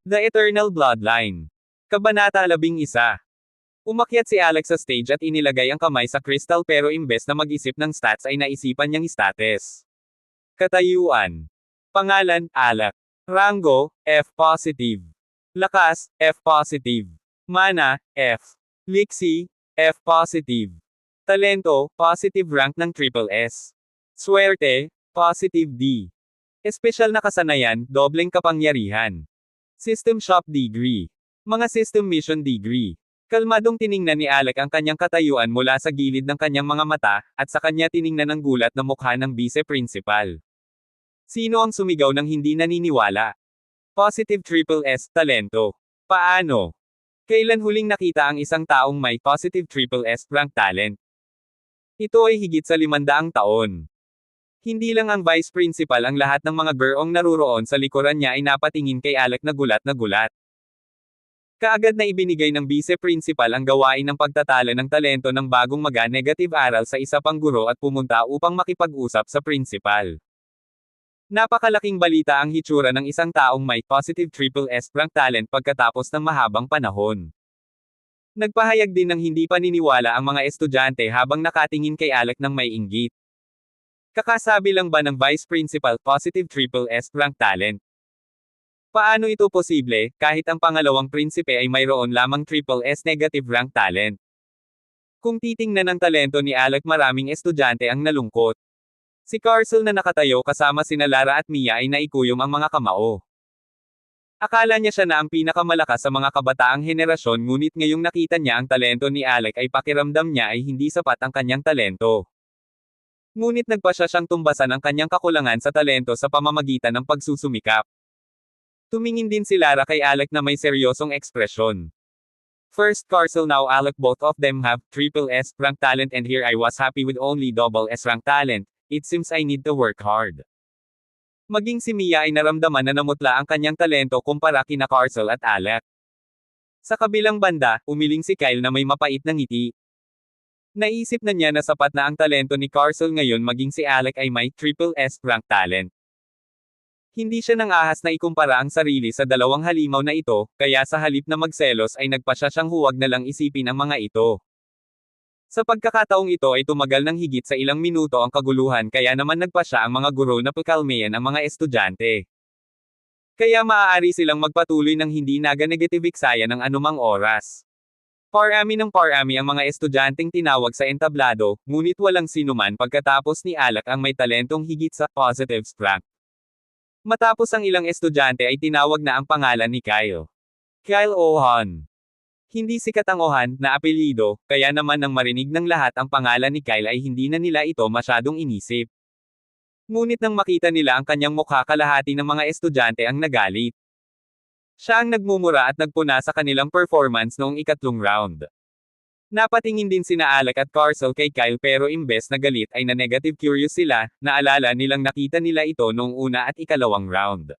The Eternal Bloodline. Kabanata 11. Umakyat si Alex sa stage at inilagay ang kamay sa crystal pero imbes na mag-isip ng stats ay naisipan niyang status. Katayuan. Pangalan, Alak. Rango, F positive. Lakas, F positive. Mana, F. Lixi, F positive. Talento, positive rank ng triple S. Swerte, positive D. Espesyal na kasanayan, dobleng kapangyarihan. System Shop Degree. Mga System Mission Degree. Kalmadong tiningnan ni Alec ang kanyang katayuan mula sa gilid ng kanyang mga mata, at sa kanya tiningnan ang gulat na mukha ng vice-principal. Sino ang sumigaw ng hindi naniniwala? Positive triple S, talento. Paano? Kailan huling nakita ang isang taong may positive triple S rank talent? Ito ay higit sa 500 taon. Hindi lang ang vice principal ang lahat ng mga gurong naruroon sa likuran niya ay napatingin kay Alec na gulat na gulat. Kaagad na ibinigay ng vice-principal ang gawain ng pagtatala ng talento ng bagong maga-negative aral sa isa pang guro at pumunta upang makipag-usap sa principal. Napakalaking balita ang hitsura ng isang taong may positive triple S rank talent pagkatapos ng mahabang panahon. Nagpahayag din ng hindi paniniwala ang mga estudyante habang nakatingin kay Alec ng may inggit. Kakasabi lang ba ng Vice Principal positive triple S rank talent? Paano ito posible, kahit ang pangalawang prinsipe ay mayroon lamang triple S negative rank talent? Kung titingnan ang talento ni Alec, maraming estudyante ang nalungkot. Si Carcel na nakatayo kasama sina Lara at Mia ay naikuyom ang mga kamao. Akala niya siya na ang pinakamalakas sa mga kabataang henerasyon, ngunit ngayong nakita niya ang talento ni Alec ay pakiramdam niya ay hindi sapat ang kanyang talento. Ngunit nagpa siyang tumbasan ang kanyang kakulangan sa talento sa pamamagitan ng pagsusumikap. Tumingin din si Lara kay Alec na may seryosong ekspresyon. First Carcel, now Alec, both of them have triple S rank talent and here I was happy with only double S rank talent. It seems I need to work hard. Maging si Mia ay naramdaman na namutla ang kanyang talento kumpara kina Carcel at Alec. Sa kabilang banda, umiling si Kyle na may mapait na ngiti. Naisip na niya na sapat na ang talento ni Carcel ngayon maging si Alec ay may triple S rank talent. Hindi siya nang ahas na ikumpara ang sarili sa dalawang halimaw na ito, kaya sa halip na magselos ay nagpa siyang huwag na lang isipin ang mga ito. Sa pagkakataong ito ay tumagal ng higit sa ilang minuto ang kaguluhan, kaya naman nagpa siya ang mga guro na pakalmayan ang mga estudyante. Kaya maaari silang magpatuloy ng hindi naga-negative eksaya ng anumang oras. Parami ang mga estudyanteng tinawag sa entablado, ngunit walang sinuman pagkatapos ni Alec ang may talentong higit sa positive rank. Matapos ang ilang estudyante ay tinawag na ang pangalan ni Kyle. Kyle Ohan. Hindi sikat ang Ohan na apelyido, kaya naman nang marinig ng lahat ang pangalan ni Kyle ay hindi na nila ito masyadong inisip. Ngunit nang makita nila ang kanyang mukha, kalahati ng mga estudyante ang nagalit. Siya ang nagmumura at nagpuna sa kanilang performance noong ikatlong round. Napatingin din sina Alec at Carcel kay Kyle pero imbes na galit ay na-negative curious sila, naalala nilang nakita nila ito noong una at ikalawang round.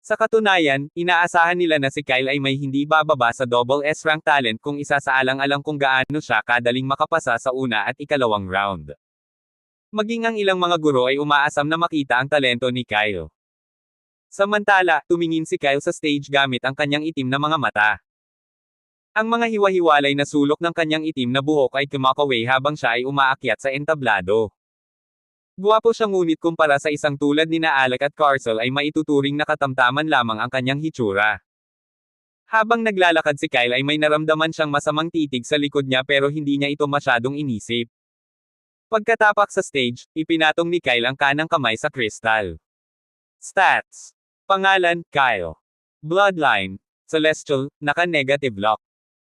Sa katunayan, inaasahan nila na si Kyle ay may hindi bababa sa double S rank talent kung isasaalang-alang kung gaano siya kadaling makapasa sa una at ikalawang round. Maging ang ilang mga guro ay umaasam na makita ang talento ni Kyle. Samantala, tumingin si Kyle sa stage gamit ang kanyang itim na mga mata. Ang mga hiwa-hiwalay na sulok ng kanyang itim na buhok ay kumakaway habang siya ay umaakyat sa entablado. Guwapo siya, ngunit kumpara sa isang tulad ni Alec at Carcel ay maituturing na katamtaman lamang ang kanyang hitsura. Habang naglalakad si Kyle ay may naramdaman siyang masamang titig sa likod niya pero hindi niya ito masyadong inisip. Pagkatapak sa stage, ipinatong ni Kyle ang kanang kamay sa kristal. Stats. Pangalan, Kyle. Bloodline, Celestial, naka-negative lock.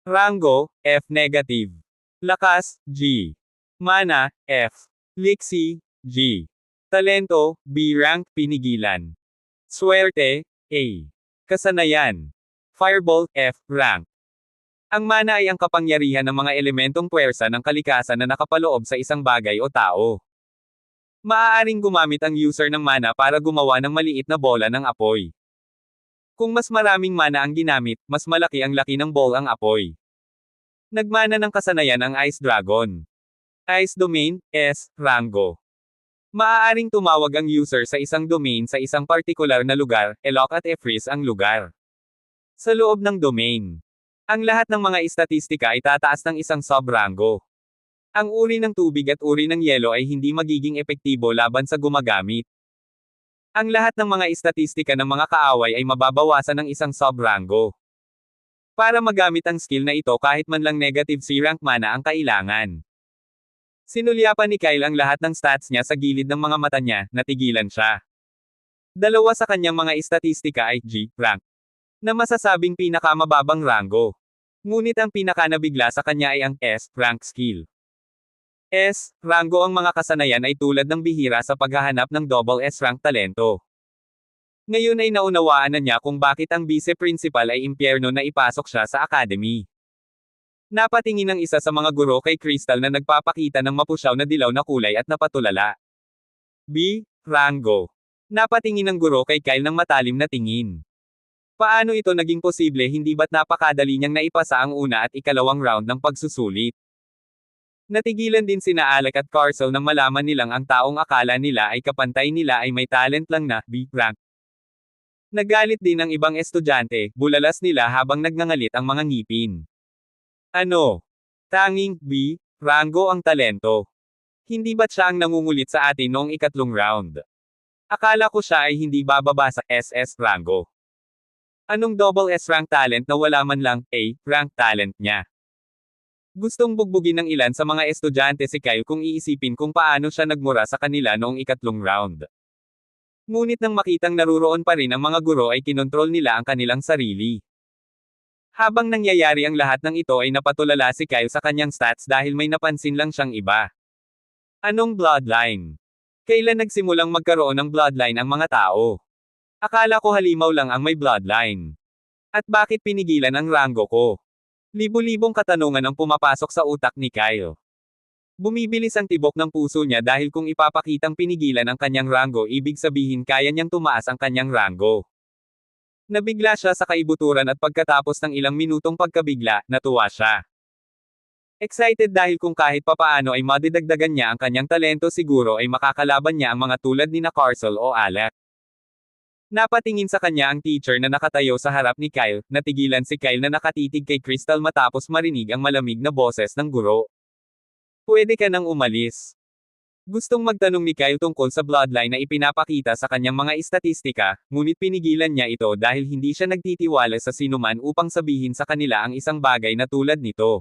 Rango, F negative. Lakas, G. Mana, F. Lixi, G. Talento, B rank, pinigilan. Swerte, A. Kasanayan. Fireball, F rank. Ang mana ay ang kapangyarihan ng mga elementong puwersa ng kalikasan na nakapaloob sa isang bagay o tao. Maaaring gumamit ang user ng mana para gumawa ng maliit na bola ng apoy. Kung mas maraming mana ang ginamit, mas malaki ang laki ng ball ang apoy. Nagmana ng kasanayan ang Ice Dragon. Ice Domain, S, Rango. Maaaring tumawag ang user sa isang domain sa isang partikular na lugar, e-lock at e-freeze ang lugar. Sa loob ng domain, ang lahat ng mga istatistika ay tataas ng isang sub-rango. Ang uri ng tubig at uri ng yelo ay hindi magiging epektibo laban sa gumagamit. Ang lahat ng mga istatistika ng mga kaaway ay mababawasan ng isang sub-rango. Para magamit ang skill na ito kahit man lang negative C rank mana ang kailangan. Sinulyapan ni Kyle ang lahat ng stats niya sa gilid ng mga mata niya, natigilan siya. Dalawa sa kanyang mga istatistika ay G rank, na masasabing pinakamababang rango. Ngunit ang pinakanabigla sa kanya ay ang S rank skill. S rango ang mga kasanayan ay tulad ng bihira sa paghahanap ng double S rank talento. Ngayon ay naunawaan na niya kung bakit ang vice-principal ay impyerno na ipasok siya sa academy. Napatingin ang isa sa mga guro kay Crystal na nagpapakita ng mapusyaw na dilaw na kulay at napatulala. B. Rango. Napatingin ang guro kay Kyle ng matalim na tingin. Paano ito naging posible hindi ba't napakadali niyang naipasa ang una at ikalawang round ng pagsusulit? Natigilan din sina Alec at Carcel nang malaman nilang ang taong akala nila ay kapantay nila ay may talent lang na B rank. Nagalit din ang ibang estudyante, bulalas nila habang nagngangalit ang mga ngipin. Ano? Tanging B rango ang talento. Hindi ba't siya ang nangungulit sa atin noong ikatlong round? Akala ko siya ay hindi bababa sa SS rango. Anong double S rank talent na wala man lang A rank talent niya? Gustong bugbugin ng ilan sa mga estudyante si Kyle kung iisipin kung paano siya nagmura sa kanila noong ikatlong round. Ngunit nang makitang naruroon pa rin ang mga guro ay kinontrol nila ang kanilang sarili. Habang nangyayari ang lahat ng ito ay napatulala si Kyle sa kanyang stats dahil may napansin lang siyang iba. Anong bloodline? Kailan nagsimulang magkaroon ng bloodline ang mga tao? Akala ko halimaw lang ang may bloodline. At bakit pinigilan ang rango ko? Libo-libong katanungan ang pumapasok sa utak ni Kyle. Bumibilis ang tibok ng puso niya dahil kung ipapakitang pinigilan ang kanyang rango ibig sabihin kaya niyang tumaas ang kanyang rango. Nabigla siya sa kaibuturan at pagkatapos ng ilang minutong pagkabigla, natuwa siya. Excited dahil kung kahit papaano ay madidagdagan niya ang kanyang talento siguro ay makakalaban niya ang mga tulad ni na Carcel o Alec. Napatingin sa kanya ang teacher na nakatayo sa harap ni Kyle, natigilan si Kyle na nakatitig kay Crystal matapos marinig ang malamig na boses ng guro. Pwede ka nang umalis. Gustong magtanong ni Kyle tungkol sa bloodline na ipinapakita sa kanyang mga istatistika, ngunit pinigilan niya ito dahil hindi siya nagtitiwala sa sinuman upang sabihin sa kanila ang isang bagay na tulad nito.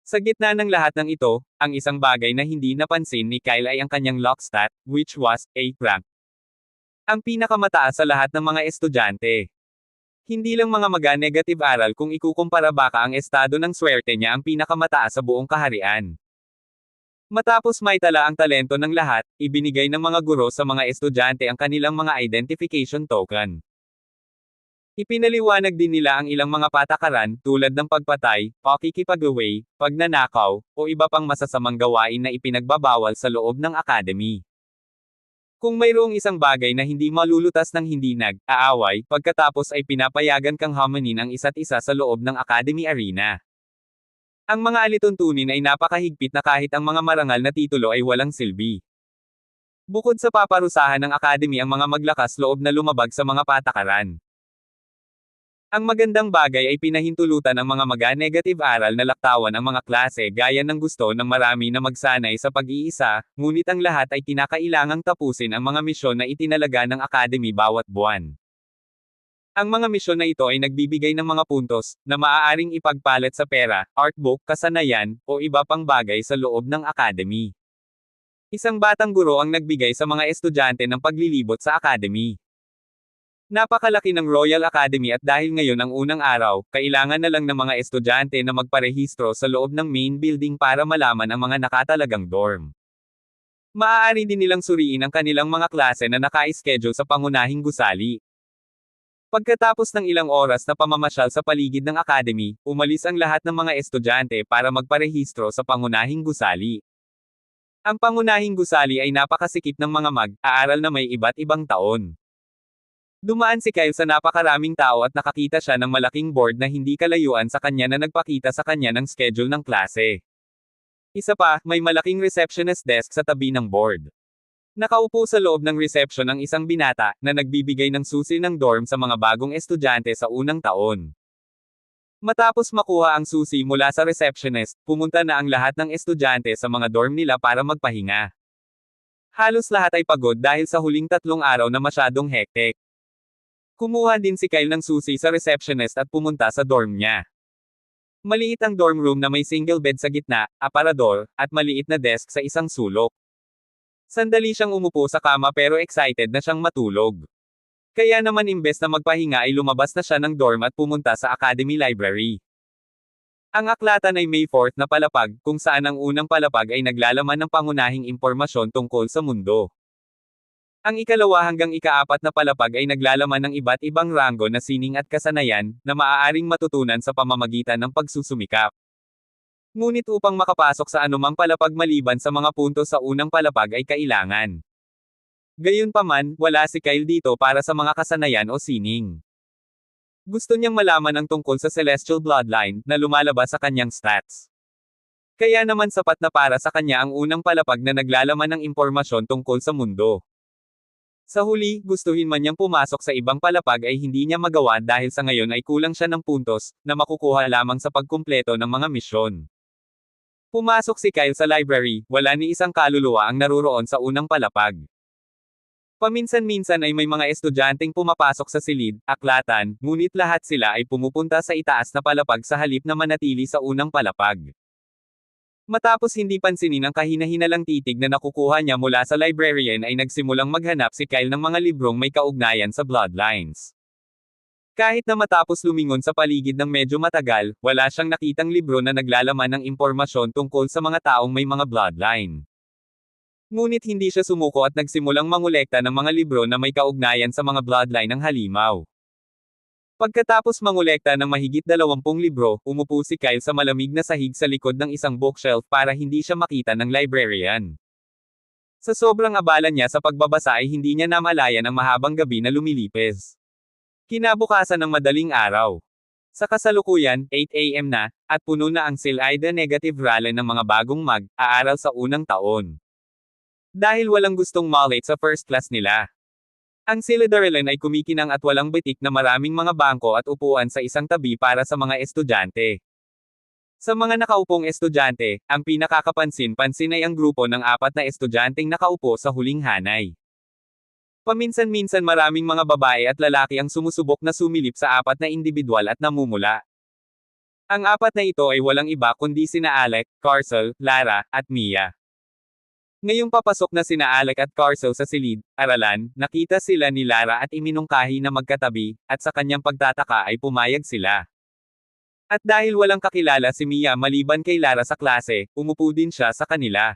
Sa gitna ng lahat ng ito, ang isang bagay na hindi napansin ni Kyle ay ang kanyang lock stat, which was A rank. Ang pinakamataas sa lahat ng mga estudyante. Hindi lang mga maga-negative aral kung ikukumpara baka ang estado ng swerte niya ang pinakamataas sa buong kaharian. Matapos maitala ang talento ng lahat, ibinigay ng mga guro sa mga estudyante ang kanilang mga identification token. Ipinaliwanag din nila ang ilang mga patakaran tulad ng pagpatay, pakikipag-away, pagnanakaw, o iba pang masasamang gawain na ipinagbabawal sa loob ng academy. Kung mayroong isang bagay na hindi malulutas ng hindi nag-aaway, pagkatapos ay pinapayagan kang hamanin ang isa't isa sa loob ng academy arena. Ang mga alituntunin ay napakahigpit na kahit ang mga marangal na titulo ay walang silbi. Bukod sa paparusahan ng academy ang mga maglakas loob na lumabag sa mga patakaran. Ang magandang bagay ay pinahintulutan ang mga maga-negative aral na laktawan ang mga klase gaya ng gusto ng marami na magsanay sa pag-iisa, ngunit ang lahat ay kinakailangang tapusin ang mga misyon na itinalaga ng academy bawat buwan. Ang mga misyon na ito ay nagbibigay ng mga puntos, na maaaring ipagpalit sa pera, artbook, kasanayan, o iba pang bagay sa loob ng academy. Isang batang guro ang nagbigay sa mga estudyante ng paglilibot sa academy. Napakalaki ng Royal Academy at dahil ngayon ang unang araw, kailangan na lang ng mga estudyante na magparehistro sa loob ng main building para malaman ang mga nakatalagang dorm. Maaari din nilang suriin ang kanilang mga klase na naka-schedule sa pangunahing gusali. Pagkatapos ng ilang oras na pamamasyal sa paligid ng academy, umalis ang lahat ng mga estudyante para magparehistro sa pangunahing gusali. Ang pangunahing gusali ay napakasikip ng mga mag-aaral na may iba't ibang taon. Dumaan si Kyle sa napakaraming tao at nakakita siya ng malaking board na hindi kalayuan sa kanya na nagpakita sa kanya ng schedule ng klase. Isa pa, may malaking receptionist desk sa tabi ng board. Nakaupo sa loob ng reception ang isang binata na nagbibigay ng susi ng dorm sa mga bagong estudyante sa unang taon. Matapos makuha ang susi mula sa receptionist, pumunta na ang lahat ng estudyante sa mga dorm nila para magpahinga. Halos lahat ay pagod dahil sa huling 3 araw na masyadong hektik. Kumuha din si Kyle ng susi sa receptionist at pumunta sa dorm niya. Maliit ang dorm room na may single bed sa gitna, aparador, at maliit na desk sa isang sulok. Sandali siyang umupo sa kama pero excited na siyang matulog. Kaya naman imbes na magpahinga ay lumabas na siya ng dorm at pumunta sa Academy Library. Ang aklatan ay May 4 na palapag, kung saan ang unang palapag ay naglalaman ng pangunahing impormasyon tungkol sa mundo. Ang ikalawa hanggang ika-4 na palapag ay naglalaman ng iba't ibang ranggo na sining at kasanayan, na maaaring matutunan sa pamamagitan ng pagsusumikap. Ngunit upang makapasok sa anumang palapag maliban sa mga puntos sa unang palapag ay kailangan. Gayunpaman, wala si Kyle dito para sa mga kasanayan o sining. Gusto niyang malaman ang tungkol sa celestial bloodline na lumalabas sa kanyang stats. Kaya naman sapat na para sa kanya ang unang palapag na naglalaman ng impormasyon tungkol sa mundo. Sa huli, gustuhin man niyang pumasok sa ibang palapag ay hindi niya magawa dahil sa ngayon ay kulang siya ng puntos na makukuha lamang sa pagkumpleto ng mga misyon. Pumasok si Kyle sa library, wala ni isang kaluluwa ang naruroon sa unang palapag. Paminsan-minsan ay may mga estudyanteng pumapasok sa silid, aklatan, ngunit lahat sila ay pumupunta sa itaas na palapag sa halip na manatili sa unang palapag. Matapos hindi pansinin ang kahina-hinalang titig na nakukuha niya mula sa librarian ay nagsimulang maghanap si Kyle ng mga librong may kaugnayan sa bloodlines. Kahit na matapos lumingon sa paligid ng medyo matagal, wala siyang nakitang libro na naglalaman ng impormasyon tungkol sa mga taong may mga bloodline. Ngunit hindi siya sumuko at nagsimulang mangolekta ng mga libro na may kaugnayan sa mga bloodline ng halimaw. Pagkatapos mangolekta ng mahigit 20 libro, umupo si Kyle sa malamig na sahig sa likod ng isang bookshelf para hindi siya makita ng librarian. Sa sobrang abala niya sa pagbabasa ay hindi niya namalayan ang mahabang gabi na lumilipez. Kinabukasan ng madaling araw. Sa kasalukuyan, 8 AM na, at puno na ang Silida Negative Rally ng mga bagong mag-aaral sa unang taon. Dahil walang gustong malate sa first class nila. Ang Silidarilan ay kumikinang at walang bitik na maraming mga bangko at upuan sa isang tabi para sa mga estudyante. Sa mga nakaupong estudyante, ang pinakakapansin-pansin ay ang grupo ng 4 na estudyanteng nakaupo sa huling hanay. Paminsan-minsan maraming mga babae at lalaki ang sumusubok na sumilip sa 4 na individual at namumula. Ang 4 na ito ay walang iba kundi sina Alec, Carcel, Lara, at Mia. Ngayong papasok na sina Alec at Carcel sa silid, aralan, nakita sila ni Lara at iminungkahi na magkatabi, at sa kanyang pagtataka ay pumayag sila. At dahil walang kakilala si Mia maliban kay Lara sa klase, umupo din siya sa kanila.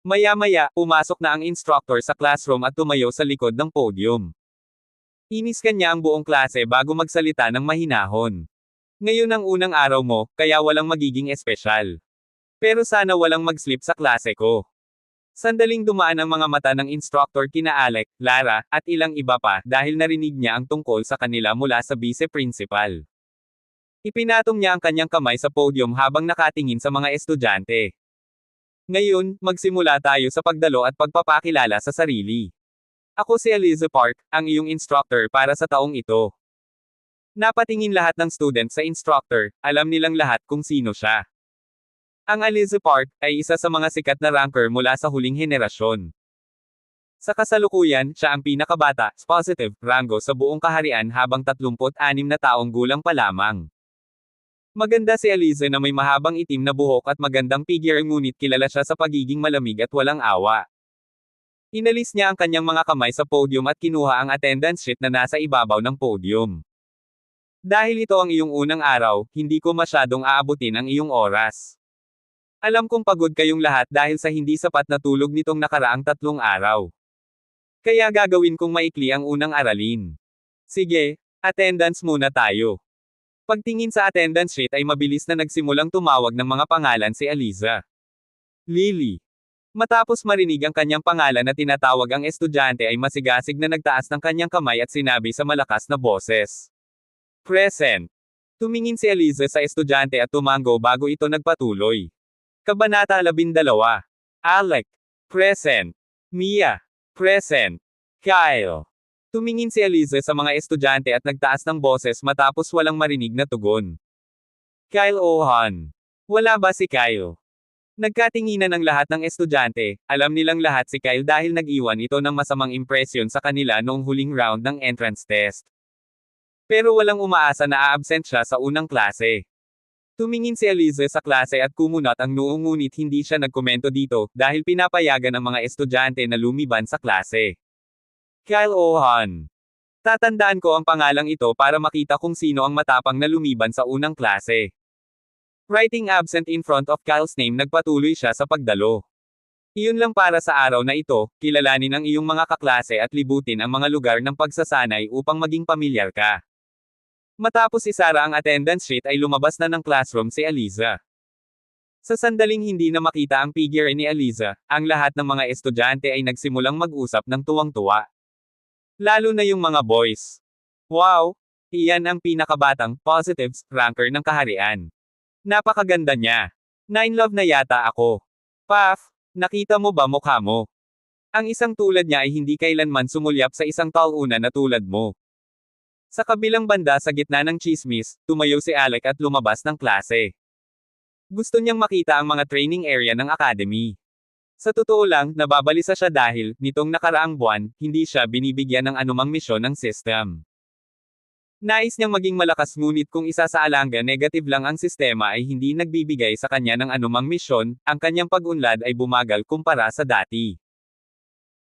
Maya-maya, pumasok na ang instructor sa classroom at tumayo sa likod ng podium. Inis kanya ang buong klase bago magsalita ng mahinahon. Ngayon ang unang araw mo, kaya walang magiging espesyal. Pero sana walang mag-slip sa klase ko. Sandaling dumaan ang mga mata ng instructor kina Alec, Lara, at ilang iba pa dahil narinig niya ang tungkol sa kanila mula sa vice-principal. Ipinatong niya ang kanyang kamay sa podium habang nakatingin sa mga estudyante. Ngayon, magsimula tayo sa pagdalo at pagpapakilala sa sarili. Ako si Eliza Park, ang iyong instructor para sa taong ito. Napatingin lahat ng student sa instructor, alam nilang lahat kung sino siya. Ang Eliza Park ay isa sa mga sikat na ranker mula sa huling henerasyon. Sa kasalukuyan, siya ang pinakabata, positive, rango sa buong kaharian habang 36 na taong gulang pa lamang. Maganda si Eliza na may mahabang itim na buhok at magandang figure ngunit kilala siya sa pagiging malamig at walang awa. Inalis niya ang kanyang mga kamay sa podium at kinuha ang attendance sheet na nasa ibabaw ng podium. Dahil ito ang iyong unang araw, hindi ko masyadong aabutin ang iyong oras. Alam kong pagod kayong lahat dahil sa hindi sapat na tulog nitong nakaraang 3 araw. Kaya gagawin kong maikli ang unang aralin. Sige, attendance muna tayo. Pagtingin sa attendance sheet ay mabilis na nagsimulang tumawag ng mga pangalan si Eliza. Lily. Matapos marinig ang kanyang pangalan na tinatawag ang estudyante ay masigasig na nagtaas ng kanyang kamay at sinabi sa malakas na boses. Present. Tumingin si Eliza sa estudyante at tumango bago ito nagpatuloy. Kabanata 12. Alec. Present. Mia. Present. Kyle. Tumingin si Eliza sa mga estudyante at nagtaas ng boses matapos walang marinig na tugon. Kyle Ohan. Wala ba si Kyle? Nagkatinginan ng lahat ng estudyante, alam nilang lahat si Kyle dahil nag-iwan ito ng masamang impresyon sa kanila noong huling round ng entrance test. Pero walang umaasa na a-absent siya sa unang klase. Tumingin si Eliza sa klase at kumunat ang noo ngunit hindi siya nagkomento dito dahil pinapayagan ng mga estudyante na lumiban sa klase. Kyle Ohan. Tatandaan ko ang pangalang ito para makita kung sino ang matapang na lumiban sa unang klase. Writing absent in front of Kyle's name nagpatuloy siya sa pagdalo. Iyon lang para sa araw na ito, kilalanin ang iyong mga kaklase at libutin ang mga lugar ng pagsasanay upang maging pamilyar ka. Matapos isara ang attendance sheet ay lumabas na ng classroom si Eliza. Sa sandaling hindi na makita ang figure ni Eliza, ang lahat ng mga estudyante ay nagsimulang mag-usap ng tuwang-tuwa. Lalo na yung mga boys. Wow! Iyan ang pinakabatang, positives, ranker ng kaharian. Napakaganda niya. 9 love na yata ako. Paf, nakita mo ba mukha mo? Ang isang tulad niya ay hindi kailanman sumulyap sa isang talunan na tulad mo. Sa kabilang banda sa gitna ng chismis, tumayo si Alec at lumabas ng klase. Gusto niyang makita ang mga training area ng academy. Sa totoo lang, nababalisa siya dahil, nitong nakaraang buwan, hindi siya binibigyan ng anumang misyon ng system. Nais niyang maging malakas ngunit kung isasaalanga negative lang ang sistema ay hindi nagbibigay sa kanya ng anumang misyon, ang kanyang pag-unlad ay bumagal kumpara sa dati.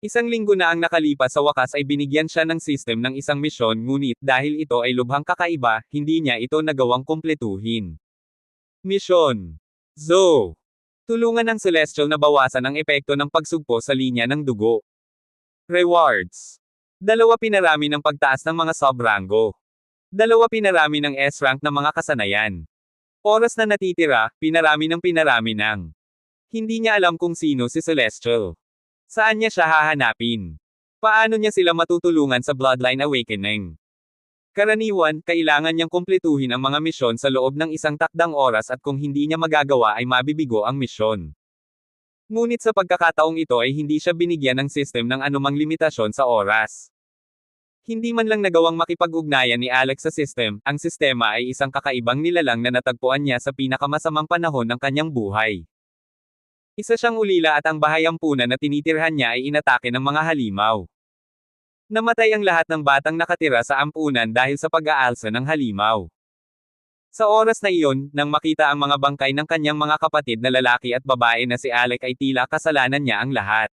Isang linggo na ang nakalipas sa wakas ay binigyan siya ng system ng isang misyon ngunit dahil ito ay lubhang kakaiba, hindi niya ito nagawang kumpletuhin. Misyon. Zo. Tulungan ng Celestial na bawasan ang epekto ng pagsugpo sa linya ng dugo. Rewards. 2 pinarami ng pagtaas ng mga sub-rango. 2 pinarami ng S-rank na mga kasanayan. Oras na natitira, pinarami ng. Hindi niya alam kung sino si Celestial. Saan niya siya hahanapin? Paano niya sila matutulungan sa Bloodline Awakening? Karaniwan, kailangan niyang kumpletuhin ang mga misyon sa loob ng isang takdang oras at kung hindi niya magagawa ay mabibigo ang misyon. Ngunit sa pagkakataong ito ay hindi siya binigyan ng system ng anumang limitasyon sa oras. Hindi man lang nagawang makipag-ugnayan ni Alex sa system, ang sistema ay isang kakaibang nilalang na natagpuan niya sa pinakamasamang panahon ng kanyang buhay. Isa siyang ulila at ang bahayampunan na tinitirhan niya ay inatake ng mga halimaw. Namatay ang lahat ng batang nakatira sa ampunan dahil sa pag-aalsa ng halimaw. Sa oras na iyon, nang makita ang mga bangkay ng kanyang mga kapatid na lalaki at babae na si Alec ay tila kasalanan niya ang lahat.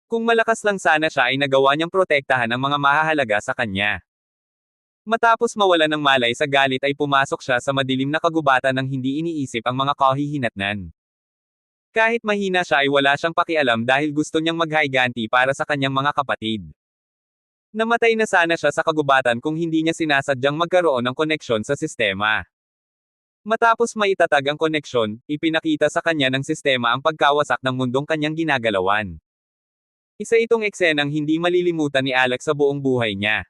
Kung malakas lang sana siya ay nagawa niyang protektahan ang mga mahahalaga sa kanya. Matapos mawala ng malay sa galit ay pumasok siya sa madilim na kagubatan ng hindi iniisip ang mga kahihinatnan. Kahit mahina siya ay wala siyang pakialam dahil gusto niyang maghiganti para sa kanyang mga kapatid. Namatay na sana siya sa kagubatan kung hindi niya sinasadyang magkaroon ng koneksyon sa sistema. Matapos maitatag ang koneksyon, ipinakita sa kanya ng sistema ang pagkawasak ng mundong kanyang ginagalawan. Isa itong eksenang hindi malilimutan ni Alex sa buong buhay niya.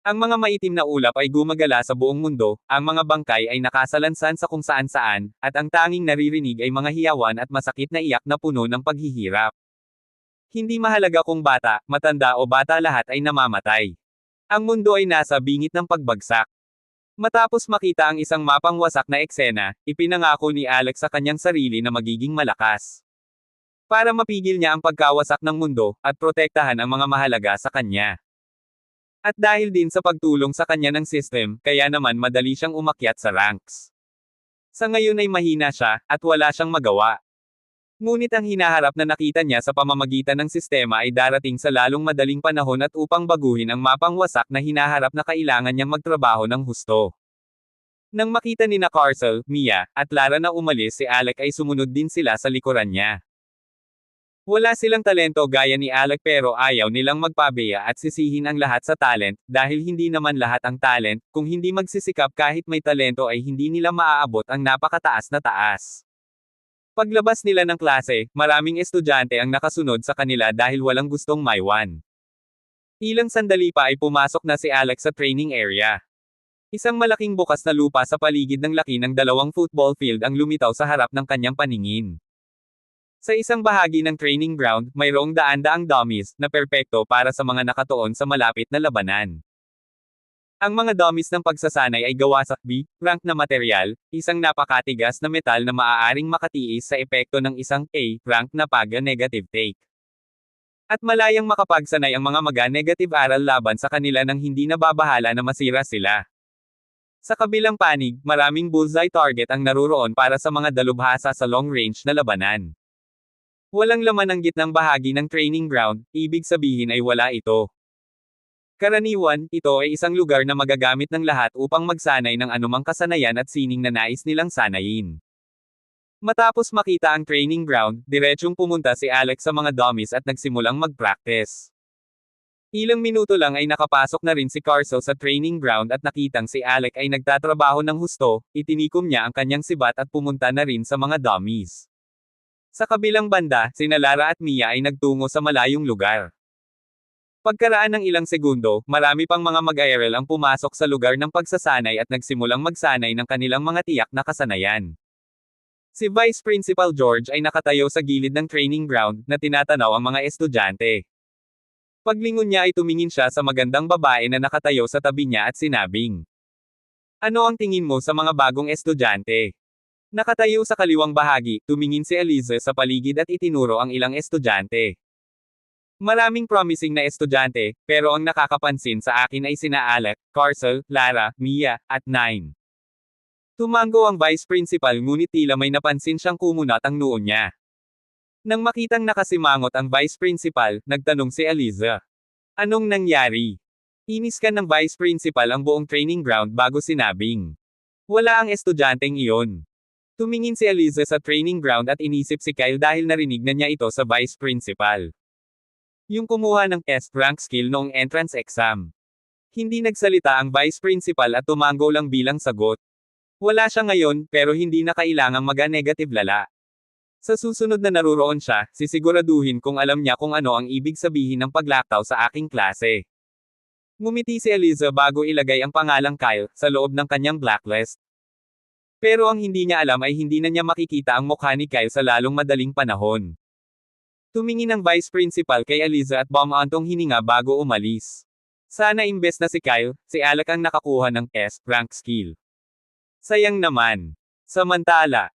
Ang mga maitim na ulap ay gumagala sa buong mundo, ang mga bangkay ay nakasalansan sa kung saan-saan, at ang tanging naririnig ay mga hiyawan at masakit na iyak na puno ng paghihirap. Hindi mahalaga kung bata, matanda o bata lahat ay namamatay. Ang mundo ay nasa bingit ng pagbagsak. Matapos makita ang isang mapang wasak na eksena, ipinangako ni Alex sa kanyang sarili na magiging malakas. Para mapigil niya ang pagkawasak ng mundo, at protektahan ang mga mahalaga sa kanya. At dahil din sa pagtulong sa kanya ng system, kaya naman madali siyang umakyat sa ranks. Sa ngayon ay mahina siya, at wala siyang magawa. Ngunit ang hinaharap na nakita niya sa pamamagitan ng sistema ay darating sa lalong madaling panahon at upang baguhin ang mapang wasak na hinaharap na kailangan niyang magtrabaho ng husto. Nang makita ni na Carcel, Mia, at Lara na umalis si Alec ay sumunod din sila sa likuran niya. Wala silang talento gaya ni Alec pero ayaw nilang magpabeya at sisihin ang lahat sa talent, dahil hindi naman lahat ang talent, kung hindi magsisikap kahit may talento ay hindi nila maaabot ang napakataas na taas. Paglabas nila ng klase, maraming estudyante ang nakasunod sa kanila dahil walang gustong maiwan. Ilang sandali pa ay pumasok na si Alex sa training area. Isang malaking bukas na lupa sa paligid ng laki ng 2 football field ang lumitaw sa harap ng kanyang paningin. Sa isang bahagi ng training ground, mayroong daan-daang dummies na perpekto para sa mga nakatuon sa malapit na labanan. Ang mga dummies ng pagsasanay ay gawa sa B-rank na material, isang napakatigas na metal na maaaring makatiis sa epekto ng isang A-rank na pag-negative take. At malayang makapagsanay ang mga maga-negative aral laban sa kanila nang hindi nababahala na masira sila. Sa kabilang panig, maraming bullseye target ang naruroon para sa mga dalubhasa sa long-range na labanan. Walang laman ang gitnang bahagi ng training ground, ibig sabihin ay wala ito. Karaniwan, ito ay isang lugar na magagamit ng lahat upang magsanay ng anumang kasanayan at sining na nais nilang sanayin. Matapos makita ang training ground, diretsyong pumunta si Alex sa mga dummies at nagsimulang mag-practice. Ilang minuto lang ay nakapasok na rin si Carcel sa training ground at nakitang si Alex ay nagtatrabaho ng husto, itinikom niya ang kanyang sibat at pumunta na rin sa mga dummies. Sa kabilang banda, sina Lara at Mia ay nagtungo sa malayong lugar. Pagkaraan ng ilang segundo, marami pang mga mag-aaral ang pumasok sa lugar ng pagsasanay at nagsimulang magsanay ng kanilang mga tiyak na kasanayan. Si Vice Principal George ay nakatayo sa gilid ng training ground na tinatanaw ang mga estudyante. Paglingon niya ay tumingin siya sa magandang babae na nakatayo sa tabi niya at sinabing, "Ano ang tingin mo sa mga bagong estudyante?" Nakatayo sa kaliwang bahagi, tumingin si Eliza sa paligid at itinuro ang ilang estudyante. Maraming promising na estudyante, pero ang nakakapansin sa akin ay sina Alec, Carcel, Lara, Mia, at Nine. Tumango ang vice principal ngunit tila may napansin siyang kumunat ang noo niya. Nang makitang nakasimangot ang vice principal, nagtanong si Eliza. Anong nangyari? Iniskan ng vice principal ang buong training ground bago sinabing, wala ang estudyanteng iyon. Tumingin si Eliza sa training ground at inisip si Kyle dahil narinig na niya ito sa vice principal. Yung kumuha ng S-rank skill noong entrance exam. Hindi nagsalita ang vice principal at tumango lang bilang sagot. Wala siya ngayon, pero hindi na kailangang maga-negative lala. Sa susunod na naruroon siya, sisiguraduhin kung alam niya kung ano ang ibig sabihin ng paglaktaw sa aking klase. Ngumiti si Eliza bago ilagay ang pangalang Kyle sa loob ng kanyang blacklist. Pero ang hindi niya alam ay hindi na niya makikita ang mukha ni Kyle sa lalong madaling panahon. Tumingin ang vice principal kay Eliza at bumantong hininga bago umalis. Sana imbes na si Kyle, si Alec ang nakakuha ng S-rank skill. Sayang naman. Samantala,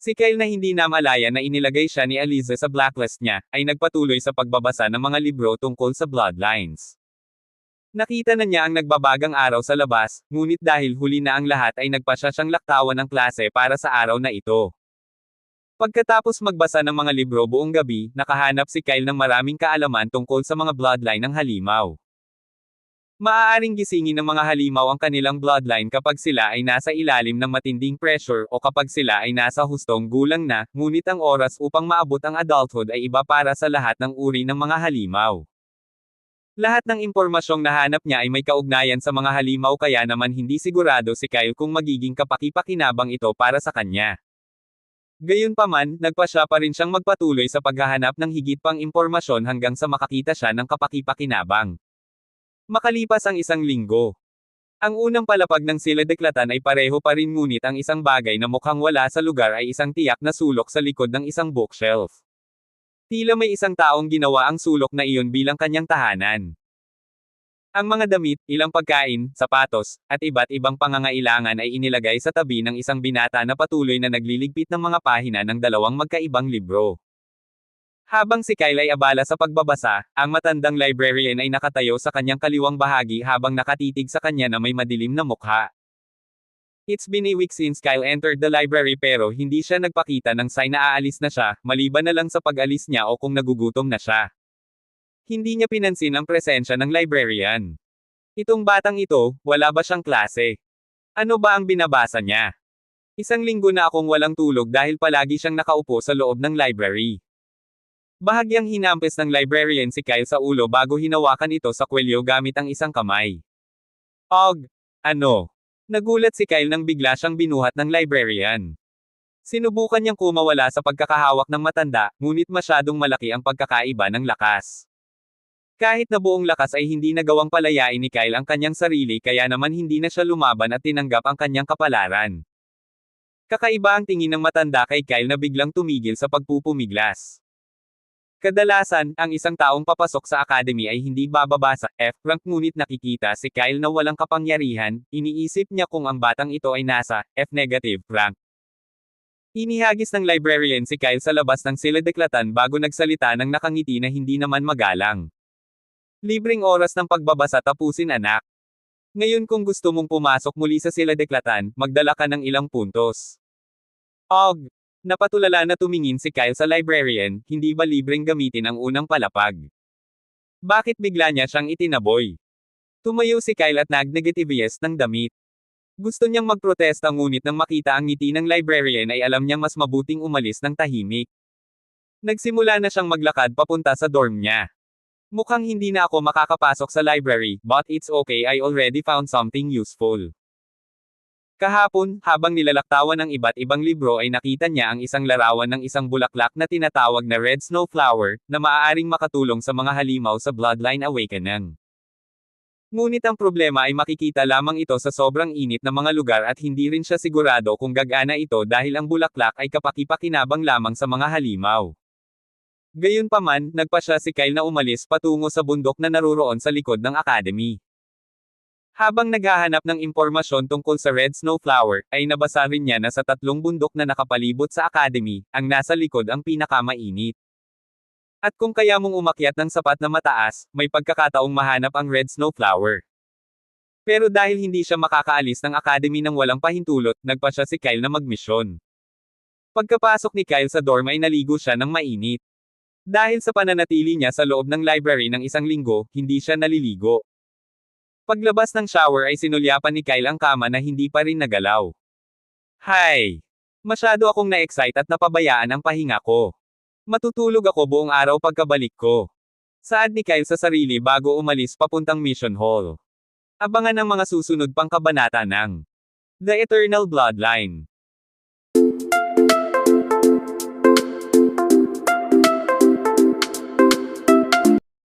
si Kyle na hindi namalaya na inilagay siya ni Eliza sa blacklist niya, ay nagpatuloy sa pagbabasa ng mga libro tungkol sa bloodlines. Nakita na niya ang nagbabagang araw sa labas, ngunit dahil huli na ang lahat ay nagpasya siyang laktawan ng klase para sa araw na ito. Pagkatapos magbasa ng mga libro buong gabi, nakahanap si Kyle ng maraming kaalaman tungkol sa mga bloodline ng halimaw. Maaaring gisingin ng mga halimaw ang kanilang bloodline kapag sila ay nasa ilalim ng matinding pressure o kapag sila ay nasa hustong gulang na, ngunit ang oras upang maabot ang adulthood ay iba para sa lahat ng uri ng mga halimaw. Lahat ng impormasyong nahanap niya ay may kaugnayan sa mga halimaw kaya naman hindi sigurado si Kyle kung magiging kapaki-pakinabang ito para sa kanya. Gayunpaman, nagpasya pa rin siyang magpatuloy sa paghahanap ng higit pang impormasyon hanggang sa makakita siya ng kapaki-pakinabang. Makalipas ang isang linggo. Ang unang palapag ng sila-deklatan ay pareho pa rin ngunit ang isang bagay na mukhang wala sa lugar ay isang tiyak na sulok sa likod ng isang bookshelf. Tila may isang taong ginawa ang sulok na iyon bilang kanyang tahanan. Ang mga damit, ilang pagkain, sapatos, at iba't ibang pangangailangan ay inilagay sa tabi ng isang binata na patuloy na nagliligpit ng mga pahina ng dalawang magkaibang libro. Habang si Kyle ay abala sa pagbabasa, ang matandang librarian ay nakatayo sa kanyang kaliwang bahagi habang nakatitig sa kanya na may madilim na mukha. It's been a week since Kyle entered the library pero hindi siya nagpakita ng sign na aalis na siya, maliban na lang sa pag-alis niya o kung nagugutom na siya. Hindi niya pinansin ang presensya ng librarian. Itong batang ito, wala ba siyang klase? Ano ba ang binabasa niya? Isang linggo na akong walang tulog dahil palagi siyang nakaupo sa loob ng library. Bahagyang hinampes ng librarian si Kyle sa ulo bago hinawakan ito sa kwelyo gamit ang isang kamay. Og! Ano? Nagulat si Kyle nang bigla siyang binuhat ng librarian. Sinubukan niyang kumawala sa pagkakahawak ng matanda, ngunit masyadong malaki ang pagkakaiba ng lakas. Kahit na buong lakas ay hindi nagawang palayain ni Kyle ang kanyang sarili kaya naman hindi na siya lumaban at tinanggap ang kanyang kapalaran. Kakaiba ang tingin ng matanda kay Kyle na biglang tumigil sa pagpupumiglas. Kadalasan, ang isang taong papasok sa academy ay hindi bababa sa F-rank ngunit nakikita si Kyle na walang kapangyarihan, iniisip niya kung ang batang ito ay nasa F-negative rank. Inihagis ng librarian si Kyle sa labas ng silid-deklatan bago nagsalita ng nakangiti na hindi naman magalang. Libreng oras ng pagbabasa tapusin anak. Ngayon kung gusto mong pumasok muli sa silid-deklatan, magdala ka ng ilang puntos. Og. Napatulala na tumingin si Kyle sa librarian, hindi ba libreng gamitin ang unang palapag? Bakit bigla niya siyang itinaboy? Tumayo si Kyle at nag-negativize ng damit. Gusto niyang magprotesta ngunit nang makita ang ngiti ng librarian ay alam niyang mas mabuting umalis ng tahimik. Nagsimula na siyang maglakad papunta sa dorm niya. Mukhang hindi na ako makakapasok sa library, but it's okay, I already found something useful. Kahapon, habang nilalaktawan ng iba't ibang libro ay nakita niya ang isang larawan ng isang bulaklak na tinatawag na Red Snow Flower, na maaaring makatulong sa mga halimaw sa Bloodline Awakening. Ngunit ang problema ay makikita lamang ito sa sobrang init na mga lugar at hindi rin siya sigurado kung gagana ito dahil ang bulaklak ay kapaki-pakinabang lamang sa mga halimaw. Gayunpaman, nagpasya si Kyle na umalis patungo sa bundok na naruroon sa likod ng academy. Habang naghahanap ng impormasyon tungkol sa Red Snow Flower, ay nabasa rin niya na sa 3 bundok na nakapalibot sa academy, ang nasa likod ang pinakamainit. At kung kaya mong umakyat ng sapat na mataas, may pagkakataong mahanap ang Red Snow Flower. Pero dahil hindi siya makakaalis ng academy nang walang pahintulot, nagpasya si Kyle na magmisyon. Pagkapasok ni Kyle sa dorm ay naligo siya ng mainit. Dahil sa pananatili niya sa loob ng library ng 1 linggo, hindi siya naliligo. Paglabas ng shower ay sinulyapan ni Kyle ang kama na hindi pa rin nagalaw. Hay! Masyado akong na-excite at napabayaan ang pahinga ko. Matutulog ako buong araw pagkabalik ko. Saad ni Kyle sa sarili bago umalis papuntang mission hall. Abangan ang mga susunod pang kabanata ng The Eternal Bloodline.